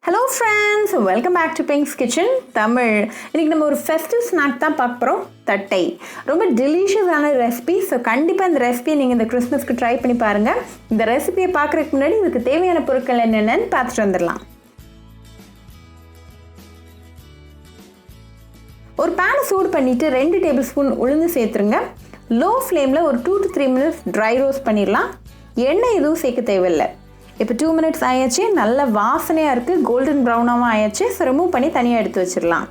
Hello friends, welcome back to Pink's Kitchen Tamil. இன்னைக்கு நம்ம ஒரு ஃபெஸ்டிவ் ஸ்நாக் தான் பார்க்க போறோம். தட்டை. ரொம்ப டெலிஷியஸான ரெசிபி. ஸோ கண்டிப்பாக இந்த ரெசிபியை நீங்கள் இந்த கிறிஸ்மஸ்க்கு ட்ரை பண்ணி பாருங்கள். இந்த ரெசிபியை பார்க்குறதுக்கு முன்னாடி இதுக்கு தேவையான பொருட்கள் என்னென்னு பார்த்துட்டு வந்துடலாம். ஒரு பேனை சூடு பண்ணிவிட்டு 2 டேபிள் ஸ்பூன் உளுந்து சேர்த்துருங்க. லோ ஃப்ளேமில் ஒரு 2 to 3 minutes ட்ரை ரோஸ்ட் பண்ணிடலாம். எண்ணெய் எதுவும் சேர்க்க தேவையில்லை. இப்போ 2 minutes ஆயாச்சு. நல்ல வாசனையாக இருக்குது, கோல்டன் ப்ரௌனாகவும் ஆயாச்சு. ஸோ ரிமூவ் பண்ணி தனியாக எடுத்து வச்சிடலாம்.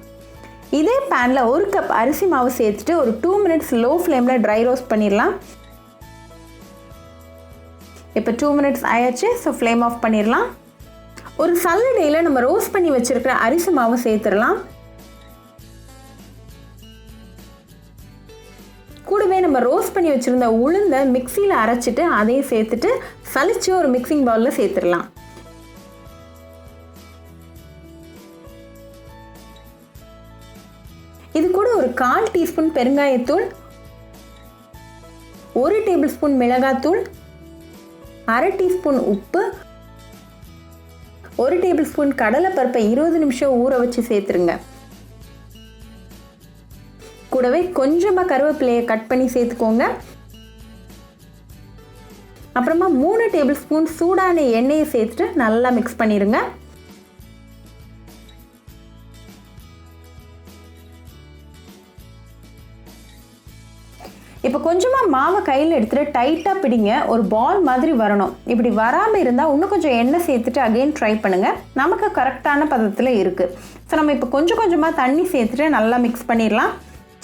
இதே பேனில் 1 கப் அரிசி மாவு சேர்த்துட்டு ஒரு 2 minutes லோ ஃப்ளேமில் ட்ரை ரோஸ்ட் பண்ணிடலாம். இப்போ 2 minutes ஆயாச்சு. ஸோ ஃப்ளேம் ஆஃப் பண்ணிடலாம். ஒரு சல்லடையில் நம்ம ரோஸ்ட் பண்ணி வச்சுருக்கிற அரிசி மாவு சேர்த்துடலாம். கூடவே நம்ம ரோஸ்ட் பண்ணி வச்சுருந்த உளுந்தை மிக்சியில் அரைச்சிட்டு அதையும் சேர்த்துட்டு சலிச்சு ஒரு மிக்சிங் பவுலில் சேர்த்துடலாம். இது கூட ஒரு 1/4 டீஸ்பூன் பெருங்காயத்தூள், 1 டேபிள் ஸ்பூன் மிளகாத்தூள், 1/2 டீஸ்பூன் உப்பு, 1 டேபிள் ஸ்பூன் கடலைப்பருப்பை 20 நிமிஷம் ஊற வச்சு சேர்த்துருங்க. கூடவே கொஞ்சமாக கருவேப்பிலையை கட் பண்ணி சேர்த்துக்கோங்க. அப்புறமா 3 டேபிள் ஸ்பூன் சூடான எண்ணெயை சேர்த்துட்டு நல்லா மிக்ஸ் பண்ணிடுங்க. இப்போ கொஞ்சமாக மாவை கையில் எடுத்துகிட்டு டைட்டாக பிடிங்க. ஒரு பால் மாதிரி வரணும். இப்படி வராமல் இருந்தால் இன்னும் கொஞ்சம் எண்ணெய் சேர்த்துட்டு அகெயின் ட்ரை பண்ணுங்கள். நமக்கு கரெக்டான பதத்தில் இருக்குது. ஸோ நம்ம இப்போ கொஞ்சம் கொஞ்சமாக தண்ணி சேர்த்துட்டு நல்லா மிக்ஸ் பண்ணிடலாம்.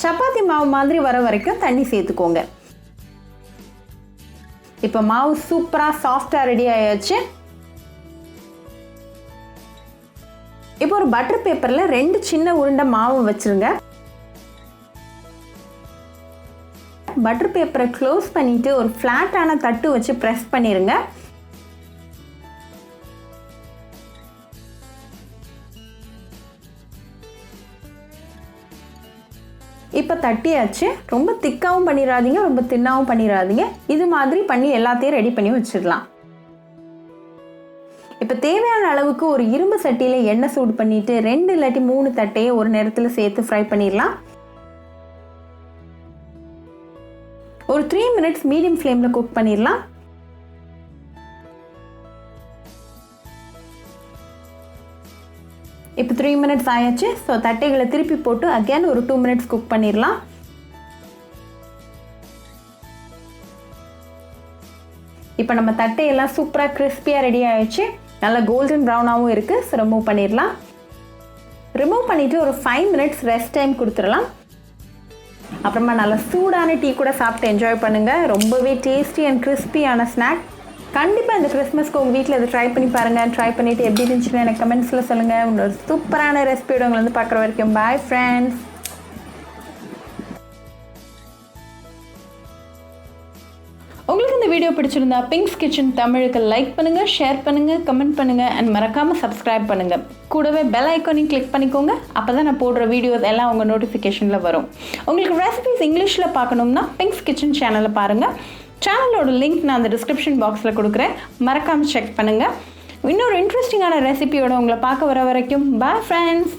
சப்பாத்தி மாவு மாதிரி வர வரைக்கும் தண்ணி சேர்த்துக்கோங்க. இப்போ மாவு சூப்பராக சாஃப்டாக ரெடி ஆயாச்சு. இப்போ ஒரு பட்டர் பேப்பரில் 2 சின்ன உருண்டை மாவு வச்சுருங்க. பட்டர் பேப்பரை க்ளோஸ் பண்ணிவிட்டு ஒரு ஃப்ளாட்டான தட்டு வச்சு ப்ரெஸ் பண்ணிடுங்க. இப்போ தட்டியாச்சு. ரொம்ப திக்காகவும் பண்ணிடாதீங்க, ரொம்ப தின்னாகவும் பண்ணிடாதீங்க. இது மாதிரி பண்ணி எல்லாத்தையும் ரெடி பண்ணி வச்சிடலாம். இப்போ தேவையான அளவுக்கு ஒரு இரும்பு சட்டியில் எண்ணெய் சூடு பண்ணிட்டு 2 இல்லாட்டி 3 தட்டையை ஒரு நேரத்தில் சேர்த்து ஃப்ரை பண்ணிடலாம். ஒரு 3 minutes மீடியம் ஃப்ளேமில் குக் பண்ணிடலாம். இப்போ 3 minutes ஆயாச்சு. ஸோ தட்டைகளை திருப்பி போட்டு அகேன் ஒரு 2 minutes குக் பண்ணிடலாம். இப்போ நம்ம தட்டையெல்லாம் சூப்பராக கிறிஸ்பியாக ரெடி ஆயிடுச்சு. நல்லா கோல்டன் ப்ரௌனாகவும் இருக்குது. ஸோ ரிமூவ் பண்ணிடலாம். ரிமூவ் பண்ணிவிட்டு ஒரு 5 minutes ரெஸ்ட் டைம் கொடுத்துடலாம். அப்புறமா நல்லா சூடான டீ கூட சாப்பிட்டு என்ஜாய் பண்ணுங்கள். ரொம்பவே டேஸ்டி அண்ட் கிறிஸ்பியான ஸ்நாக். கண்டிப்பாக இந்த கிறிஸ்மஸ்க்கு உங்கள் வீட்டில் இதை ட்ரை பண்ணி பாருங்கள். ட்ரை பண்ணிவிட்டு எப்படி இருந்துச்சுன்னு எனக்கு கமெண்ட்ஸில் சொல்லுங்கள். உங்களோட சூப்பரான ரெசிபியோட உங்களை வந்து பார்க்குற வரைக்கும் பாய் ஃப்ரெண்ட்ஸ். உங்களுக்கு இந்த வீடியோ பிடிச்சிருந்தா பிங்க்ஸ் கிச்சன் தமிழுக்கு லைக் பண்ணுங்கள், ஷேர் பண்ணுங்கள், கமெண்ட் பண்ணுங்கள் அண்ட் மறக்காமல் சப்ஸ்கிரைப் பண்ணுங்கள். கூடவே பெல் ஐக்கானையும் கிளிக் பண்ணிக்கோங்க. அப்போ தான் நான் போடுற வீடியோஸ் எல்லாம் உங்கள் நோட்டிஃபிகேஷனில் வரும். உங்களுக்கு ரெசிபிஸ் இங்கிலீஷில் பார்க்கணும்னா பிங்க்ஸ் கிச்சன் சேனலை பாருங்கள். சேனலோட லிங்க் நான் அந்த டிஸ்கிரிப்ஷன் பாக்ஸில் கொடுக்குறேன். மறக்காமல் செக் பண்ணுங்கள். இன்னொரு இன்ட்ரெஸ்டிங்கான ரெசிபியோட உங்களை பார்க்க வர வரைக்கும் பாய் ஃப்ரெண்ட்ஸ்.